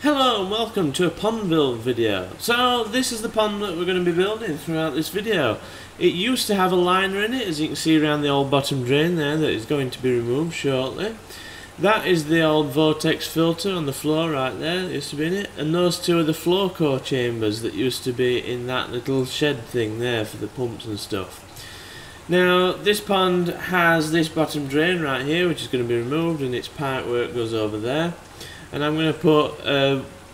Hello and welcome to a pond build video. So this is the pond that we're going to be building throughout this video. It used to have a liner in it, as you can see around the old bottom drain there, that is going to be removed shortly. That is the old vortex filter on the floor right there that used to be in it, and those two are the flow core chambers that used to be in that little shed thing there for the pumps and stuff. Now this pond has this bottom drain right here which is going to be removed, and its pipe work goes over there. And I'm going to put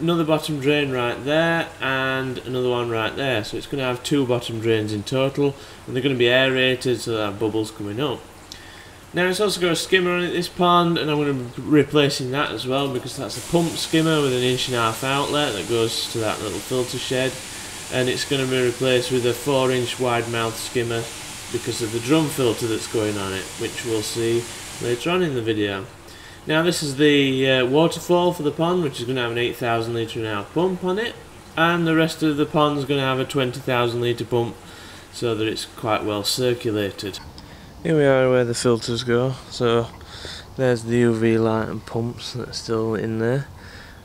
another bottom drain right there and another one right there, so it's going to have two bottom drains in total, and they're going to be aerated so that bubbles coming up. Now it's also got a skimmer on it, this pond, and I'm going to be replacing that as well, because that's a pump skimmer with an 1.5" outlet that goes to that little filter shed, and it's going to be replaced with a 4" wide mouth skimmer because of the drum filter that's going on it, which we'll see later on in the video. Now this is the waterfall for the pond, which is going to have an 8,000 litre an hour pump on it, and the rest of the pond is going to have a 20,000 litre pump so that it's quite well circulated. Here we are where the filters go, so there's the UV light and pumps that's still in there,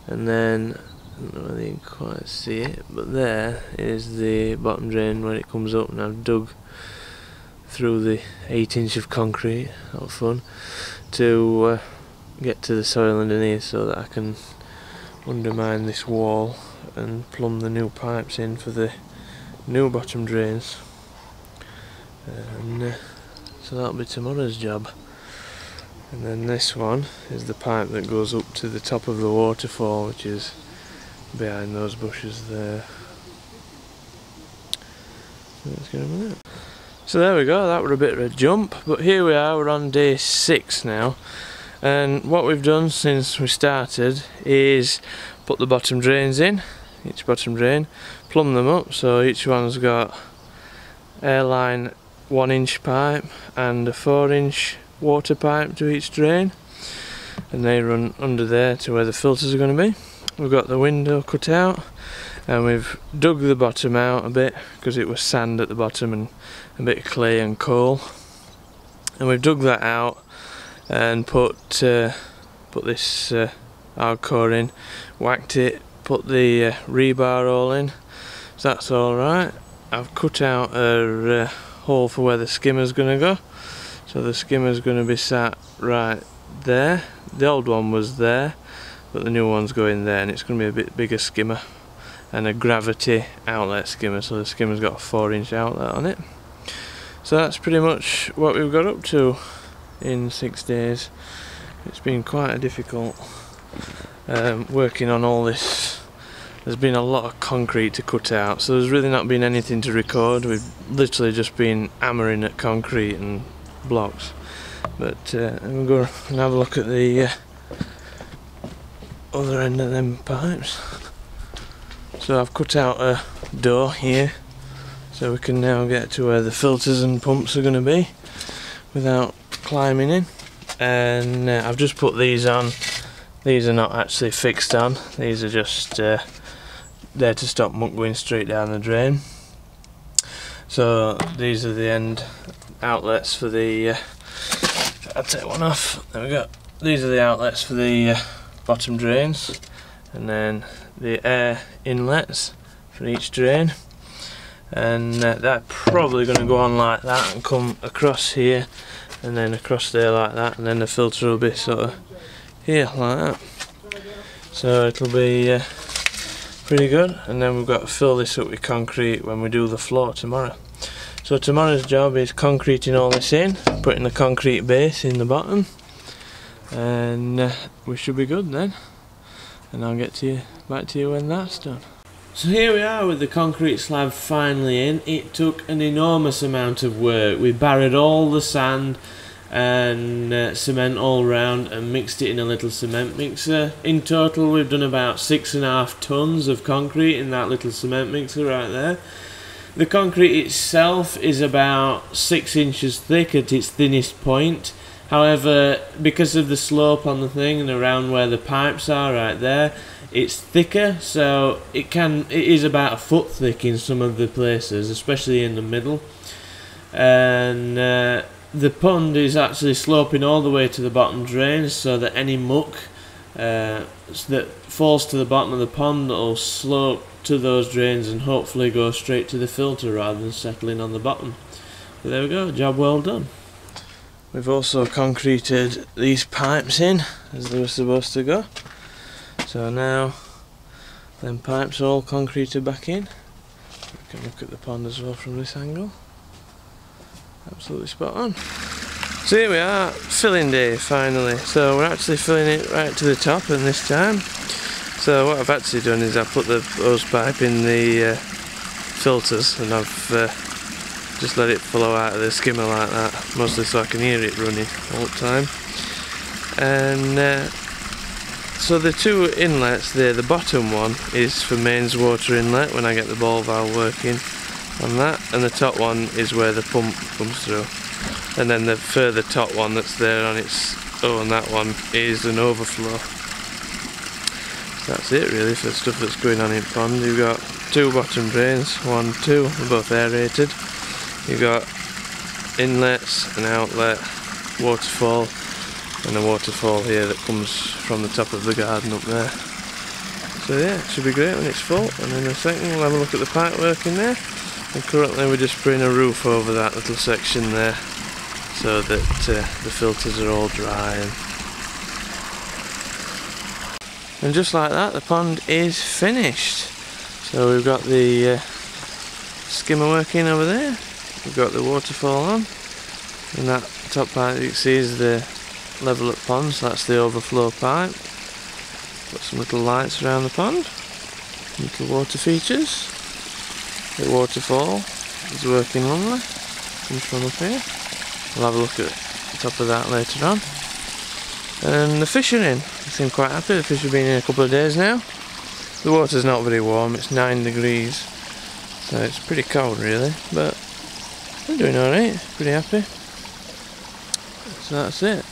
and then, I don't know whether you can quite see it, but there is the bottom drain when it comes up, and I've dug through the 8" of concrete, that was fun, to get to the soil underneath so that I can undermine this wall and plumb the new pipes in for the new bottom drains, and so that'll be tomorrow's job. And then this one is the pipe that goes up to the top of the waterfall, which is behind those bushes there. So let's get on with it. So there we go, that were a bit of a jump, but here we are, we're on day 6 now. And what we've done since we started is put the bottom drains in, each bottom drain, plumb them up, so each one's got airline 1" pipe and a 4" water pipe to each drain, and they run under there to where the filters are going to be. We've got the window cut out, and we've dug the bottom out a bit because it was sand at the bottom and a bit of clay and coal, and we've dug that out and put this hardcore in, whacked it, put the rebar all in, so that's alright. I've cut out a hole for where the skimmer's going to go, so the skimmer's going to be sat right there. The old one was there, but the new one's going there, and it's going to be a bit bigger skimmer and a gravity outlet skimmer, so the skimmer's got a 4" outlet on it. So that's pretty much what we've got up to in 6 days. It's been quite a difficult working on all this. There's been a lot of concrete to cut out, so there's really not been anything to record. We've literally just been hammering at concrete and blocks. But we'll go and have a look at the other end of them pipes. So I've cut out a door here, so we can now get to where the filters and pumps are going to be without climbing in. And I've just put these on. These are not actually fixed on, these are just there to stop muck going straight down the drain. So these are the end outlets for the I'll take one off, there we go. These are the outlets for the bottom drains, and then the air inlets for each drain, and they're probably going to go on like that and come across here and then across there like that, and then the filter will be sort of here like that. So it'll be pretty good, and then we've got to fill this up with concrete when we do the floor tomorrow. So tomorrow's job is concreting all this in, putting the concrete base in the bottom, and we should be good then, and I'll get back to you when that's done. So here we are with the concrete slab finally in. It took an enormous amount of work. We buried all the sand and cement all round and mixed it in a little cement mixer. In total we've done about 6.5 tons of concrete in that little cement mixer right there. The concrete itself is about 6 inches thick at its thinnest point. However, because of the slope on the thing and around where the pipes are right there, it's thicker, so it is about 1 foot thick in some of the places, especially in the middle. And the pond is actually sloping all the way to the bottom drains, so that any muck that falls to the bottom of the pond that will slope to those drains and hopefully go straight to the filter rather than settling on the bottom. But there we go, job well done. We've also concreted these pipes in as they were supposed to go. So now them pipes are all concreted back in. We can look at the pond as well from this angle. Absolutely spot on. So here we are, filling day finally. So we're actually filling it right to the top, and this time. So what I've actually done is I've put the hose pipe in the filters, and I've just let it flow out of the skimmer like that, mostly so I can hear it running all the time. And so the two inlets there, the bottom one is for mains water inlet when I get the ball valve working on that, and the top one is where the pump comes through. And then the further top one that's there on its own, that one is an overflow. So that's it really for stuff that's going on in pond. You've got two bottom drains, 1, 2, they're both aerated. You've got inlets, an outlet, waterfall, and a waterfall here that comes from the top of the garden up there. So yeah, it should be great when it's full, and in a second we'll have a look at the pipe work in there. And currently we're just putting a roof over that little section there so that the filters are all dry. And just like that, the pond is finished. So we've got the skimmer working over there, we've got the waterfall on, and that top pipe you can see is the level up pond, so that's the overflow pipe. Got some little lights around the pond, little water features. The waterfall is working lovely, comes from up here. We'll have a look at the top of that later on. And the fish are in, they seem quite happy. The fish have been in a couple of days now. The water's not very warm, it's 9 degrees, so it's pretty cold really, but they're doing alright, pretty happy. So that's it,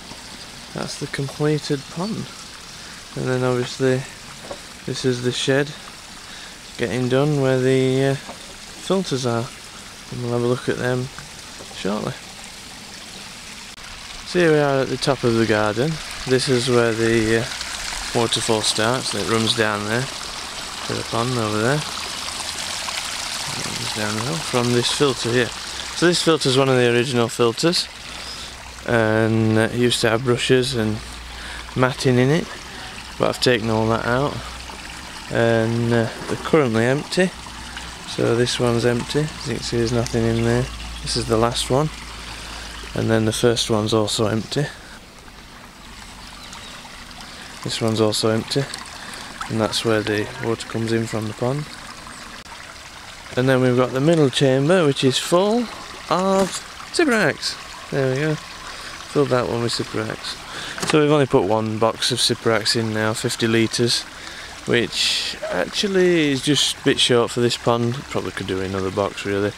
that's the completed pond. And then obviously this is the shed getting done where the filters are, and we'll have a look at them shortly. So here we are at the top of the garden. This is where the waterfall starts, it runs down there to the pond over there. It runs down the hill from this filter here. So this filter is one of the original filters, and it used to have brushes and matting in it, but I've taken all that out, and they're currently empty. So this one's empty, as you can see there's nothing in there. This is the last one, and then the first one's also empty. This one's also empty, and that's where the water comes in from the pond. And then we've got the middle chamber, which is full of zipper racks. There we go, filled that one with zipper racks. So we've only put one box of zipper racks in now, 50 litres, which actually is just a bit short for this pond. Probably could do another box really,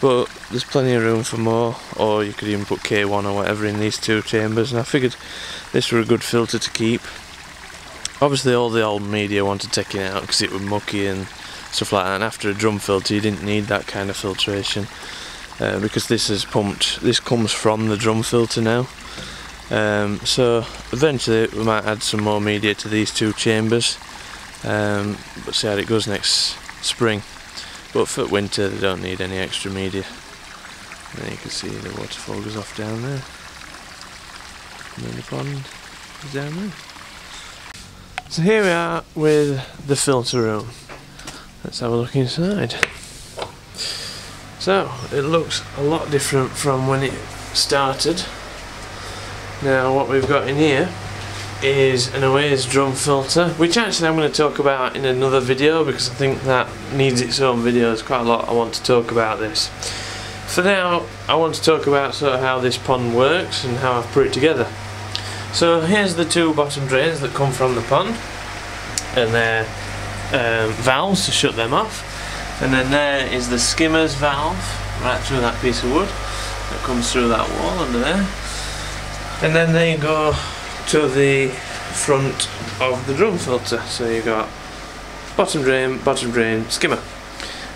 but there's plenty of room for more, or you could even put K1 or whatever in these two chambers, and I figured this were a good filter to keep. Obviously all the old media wanted taking out because it was mucky and stuff like that, and after a drum filter you didn't need that kind of filtration, because this is pumped, this comes from the drum filter now. So eventually we might add some more media to these two chambers, but see how it goes next spring. But for winter they don't need any extra media. And then you can see the waterfall goes off down there, and then the pond is down there. So here we are with the filter room. Let's have a look inside. So it looks a lot different from when it started. Now what we've got in here is an Oasis drum filter, which actually I'm going to talk about in another video because I think that needs its own video. There's quite a lot I want to talk about this. For now I want to talk about sort of how this pond works and how I've put it together. So here's the two bottom drains that come from the pond, and they're valves to shut them off, and then there is the skimmer's valve right through that piece of wood that comes through that wall under there, and then they go to the front of the drum filter. So you've got bottom drain, skimmer,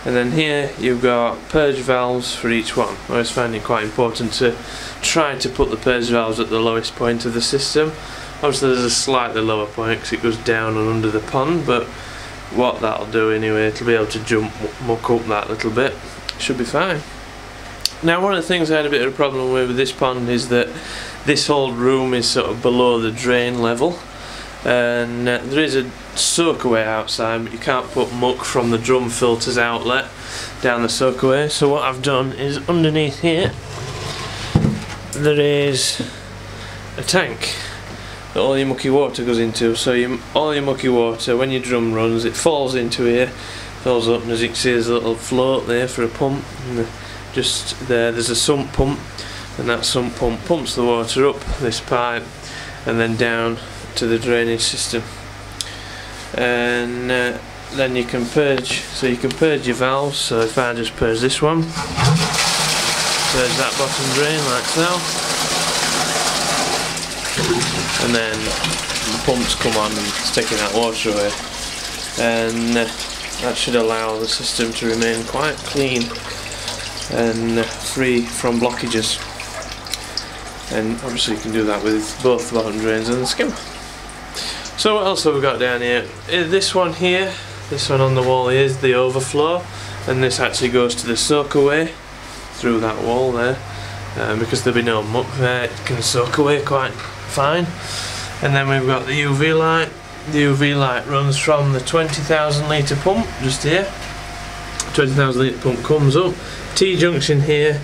and then here you've got purge valves for each one. I always find it quite important to try to put the purge valves at the lowest point of the system. Obviously there's a slightly lower point because it goes down and under the pond, but what that'll do anyway, it'll be able to muck up that little bit. Should be fine. Now, one of the things I had a bit of a problem with this pond is that this whole room is sort of below the drain level, and there is a soakaway outside, but you can't put muck from the drum filters outlet down the soakaway. So what I've done is, underneath here there is a tank that all your mucky water goes into. So all your mucky water, when your drum runs, it falls into here, fills up, and as you can see there's a little float there for a pump, and just there's a sump pump, and that sump pump pumps the water up this pipe and then down to the drainage system. And then you can purge, so you can purge your valves. So if I just purge this one, purge that bottom drain like so, and then the pumps come on and it's taking that water away, and that should allow the system to remain quite clean and free from blockages. And obviously you can do that with both the bottom drains and the skimmer. So what else have we got down here? This one here, this one on the wall here, is the overflow, and this actually goes to the soak away through that wall there, because there'll be no muck there, it can soak away quite fine. And then we've got the UV light. The UV light runs from the 20,000 litre pump just here. 20,000 litre pump comes up, T-junction here,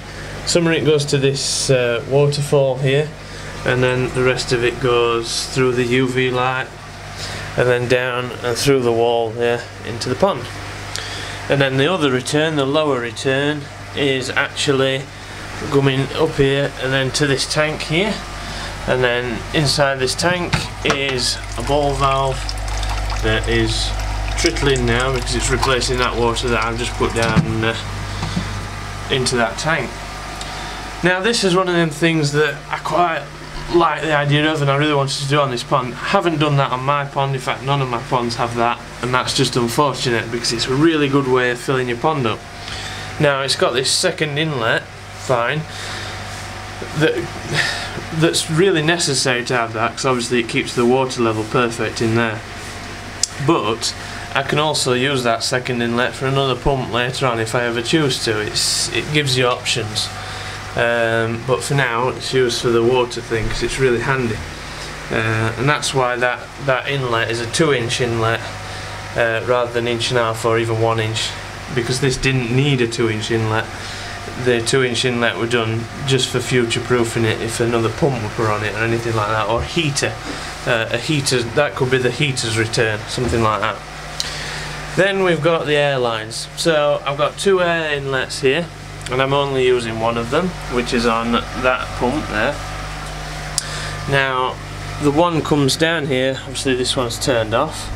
some of it goes to this waterfall here, and then the rest of it goes through the UV light and then down and through the wall there into the pond. And then the other return, the lower return, is actually coming up here and then to this tank here, and then inside this tank is a ball valve that is trickling now because it's replacing that water that I've just put down into that tank. Now this is one of them things that I quite like the idea of, and I really wanted to do on this pond. I haven't done that on my pond. In fact, none of my ponds have that, and that's just unfortunate because it's a really good way of filling your pond up. Now it's got this second inlet, fine, that's really necessary to have that because obviously it keeps the water level perfect in there. But I can also use that second inlet for another pump later on if I ever choose to. It gives you options. But for now it's used for the water thing because it's really handy, and that's why that inlet is a 2-inch inlet rather than 1.5 or even 1 inch, because this didn't need a 2-inch inlet. The 2-inch inlet were done just for future proofing it if another pump were put on it or anything like that, or heater. A heater, that could be the heater's return, something like that. Then we've got the air lines. So I've got 2 air inlets here, and I'm only using one of them, which is on that pump there. Now the one comes down here, obviously this one's turned off,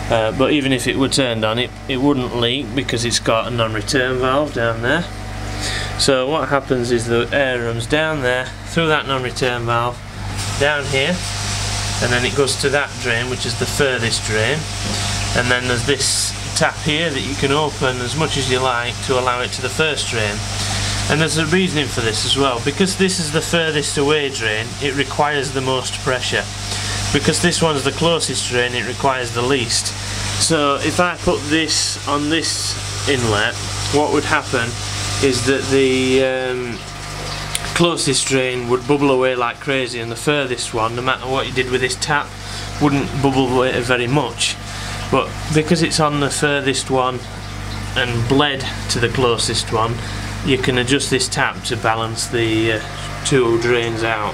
but even if it were turned on, it wouldn't leak because it's got a non-return valve down there. So what happens is the air runs down there through that non-return valve down here, and then it goes to that drain, which is the furthest drain, and then there's this tap here that you can open as much as you like to allow it to the first drain. And there's a reasoning for this as well, because this is the furthest away drain, it requires the most pressure. Because this one's the closest drain, it requires the least. So if I put this on this inlet, what would happen is that the closest drain would bubble away like crazy, and the furthest one, no matter what you did with this tap, wouldn't bubble away very much. But because it's on the furthest one and bled to the closest one, you can adjust this tap to balance the 2 drains out.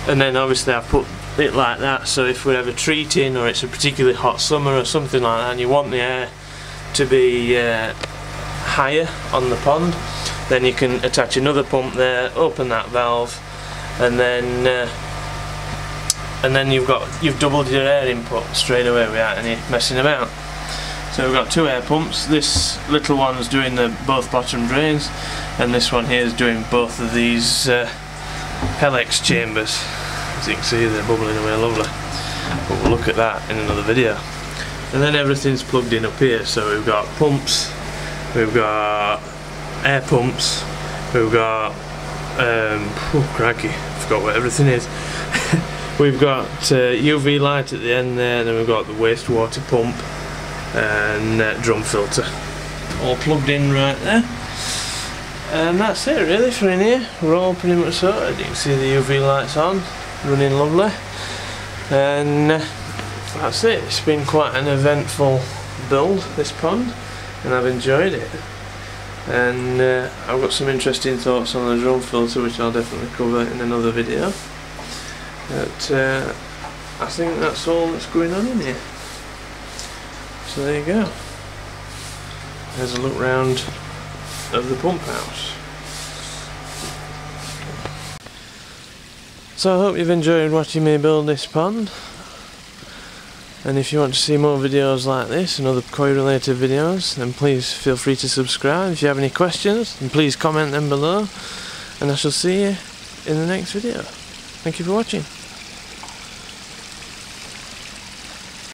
And then obviously I've put it like that, so if we're ever treating or it's a particularly hot summer or something like that and you want the air to be higher on the pond, then you can attach another pump there, open that valve, and then you've doubled your air input straight away without any messing about. So we've got 2 air pumps. This little one's doing both bottom drains, and this one here is doing both of these Pellex chambers. As you can see, they're bubbling away lovely, but we'll look at that in another video. And then everything's plugged in up here, so we've got pumps, we've got air pumps, we've got oh crikey, I forgot what everything is. we've got UV light at the end there, and then we've got the wastewater pump and drum filter all plugged in right there. And that's it really for in here. We're all pretty much sorted. You can see the UV lights on, running lovely. And that's it. It's been quite an eventful build, this pond, and I've enjoyed it. And I've got some interesting thoughts on the drum filter, which I'll definitely cover in another video. But I think that's all that's going on in here. So there you go. There's a look round of the pump house. So I hope you've enjoyed watching me build this pond, and if you want to see more videos like this and other koi related videos, then please feel free to subscribe. If you have any questions, then please comment them below, and I shall see you in the next video. Thank you for watching.